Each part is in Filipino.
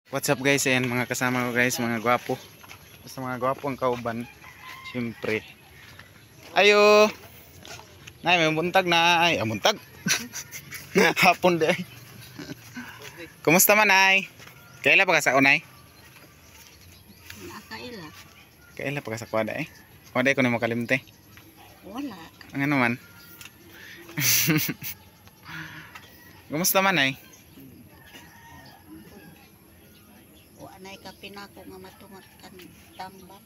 What's up guys, ayan mga kasama ko guys, mga gwapo. Basta mga gwapo ang kauban. Siyempre. Ayo. Nay, may buntag na. Ay, buntag. Hapon di ay. Kumusta man ay? Kaila pa ka sa unay? Nakaila. Kaila pa ka sa kwada ay? Kwada ko na makalimte. Wala. Ang ano man? Kumusta man ay? Wala na kape na ako nga matungat kan tambal.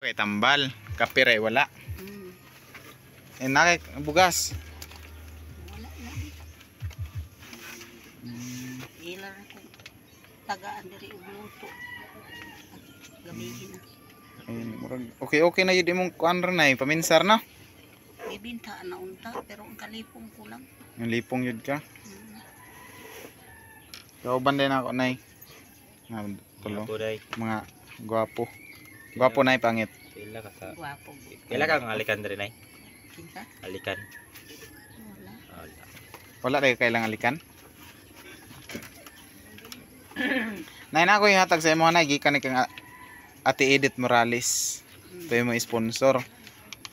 Okay, tambal. Kapire, wala. Eh, nakik, bugas. Wala na. Ilan ako tagaan diri og luto. Gabihin na. Ayun, okay na yun mong kuan rin ay, paminsar na. Ibinta na unta pero ang kalipong ko lang. Yung lipong yun ka. Kauban din ako nay. Tulo. Mga gwapo. Gwapo nay pangit. Kailan ka sa Guwapo. Kailan ka ang alikan rin ay? Kinsa? Alikan. Wala. Wala. Wala rin kailang alikan. Nay na ako yung hatag sa imo nay gikan ni kang Ate Edith Morales. Ito mo sponsor.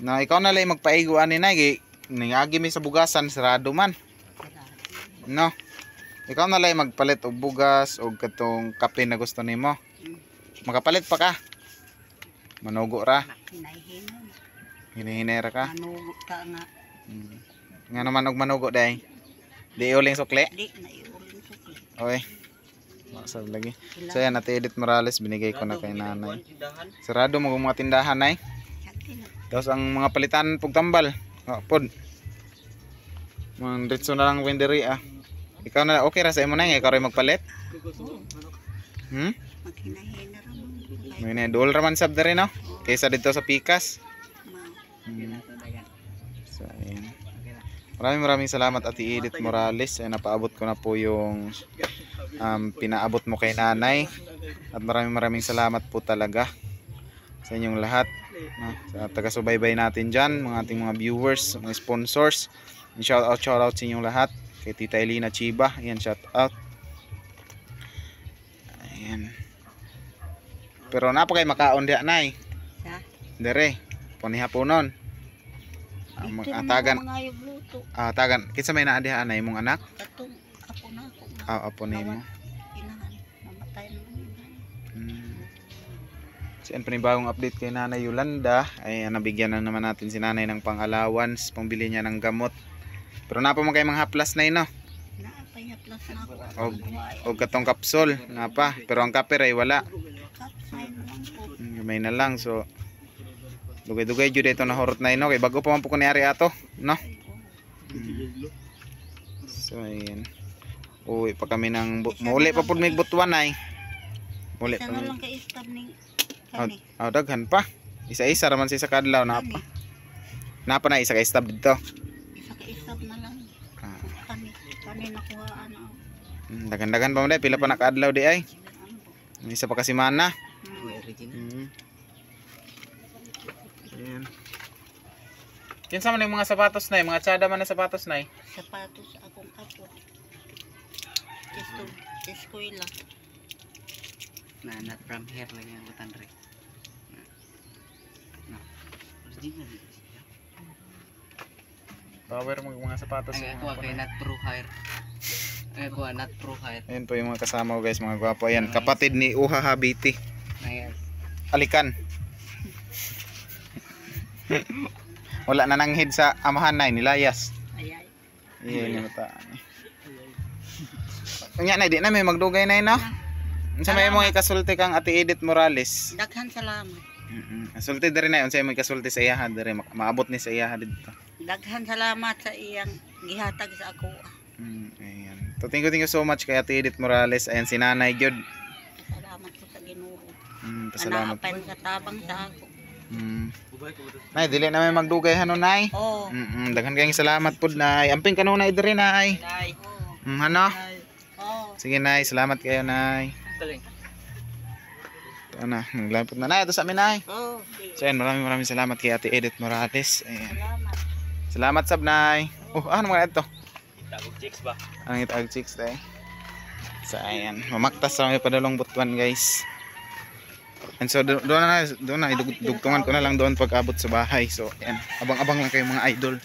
Na ikaw na lang magpaigo ani nay ningagi mi sa bugasan sarado man. No. Ikaw na lang magpalit og bugas og katong kape na gusto nimo. Makapalit pa ka. Manugo ra. Hinahinon. Hinihinera ka. Manugo ka nga. Nga naman og manugo day. Di uling sukle. Di na iuling sukli. Oy. Masal lagi. So yan, Ate Edith Morales binigay ko na kay nanay. Sarado mo mga tindahan nay. Tapos ang mga palitan pug tambal. Pod. Mga diretso na lang venderi ah. Ikaw na okay ra sa imo nay ikaw ray magpalit? Maghinahinera mo. May na dol ra man sab dere no. Kaysa dito sa Pikas. So ayan. Maraming salamat Ate Edith Morales. Ay napaabot ko na po yung pinaabot mo kay nanay. At maraming salamat po talaga sa inyong lahat. Sa taga-subaybay natin dyan, mga ating mga viewers, mga sponsors. Shout out sa inyong lahat. Kay Tita Elina Chiba, ayan, shout out. Ayan. Pero napa kay makaon diha nay? Sa? Dere, panihaponon. Tagan. Tagan. Kinsa may naa diha anay mong anak? Katong apo na ako. Apo nimo. Inahan. Mamatay na. So yan panibagong update kay Nanay Yolanda. Ay nabigyan na naman natin si Nanay ng pang-allowance, pangbili niya ng gamot. Pero napa mo kay mga haplas na no? Naapay haplas na ako. Og katong kapsul, napa. Pero ang kape ay wala. Kapsain lang po. Gamay na lang. So dugay-dugay jud ito na horot na no kay bago pa man po ko ni ari ato, no? So ayan. Uwi pa kami ng muli pa pud mig butuan ay. Muli pa. Sana lang kay istab ning kani. Daghan pa. Isa-isa ra man sa kadlaw napa. Napa na isa ka stab dito. Isa ka istab na lang. Kani nakuhaan ako. Dagan-dagan pa man day pila pa nakaadlaw di ay. Isa pa kasi mana. Ayan. Kinsa man yung mga sapatos na mga tsada man na sapatos na Sapatos akong kapot. Eskwela. Not from here lang yung butan rin. Original. Power mo yung mga sapatos. Ang ako kay not pro hire. Ang ako not pro hire. Ayan po yung mga kasama ko guys, mga gwapo. Ayan, kapatid ni Uha Habiti. Alikan. Wala na nanghid sa amahan na nilayas. Ayay. Iyan yung mataan. Kanya na, di na may magdugay na no? Unsa may mong ikasulti kang Ate Edith Morales? Daghan salamat. Sulti diri na, unsa may ikasulti sa iyaha diri maabot ni sa iyaha dito. Daghan salamat sa iyang gihatag sa ako. Ayan. So thank you so much kay Ate Edith Morales. Ayan si Nanay gyud. Salamat ko sa Ginoo. Pasalamat. Anaapay sa tabang sa ako. Nay, dili na may magdugay hanon nay. Oo. Daghan kayong salamat pud nay. Amping kanunay diri nay. Ano? Oo. Sige nay, salamat kayo nay. Ito na, maglapot na nay. Ito sa amin nay. Oo. So ayan, maraming salamat kay Ate Edith Morales. Ayan. Salamat. Salamat sab nay. Ano mga ito? Dagog chicks ba? Ang itag chicks tayo. So ayan, mamaktas lang yung padalong butuan guys. And so doon na idugtungan ko na lang doon pag abot sa bahay. So ayan, abang-abang lang kayo mga idol.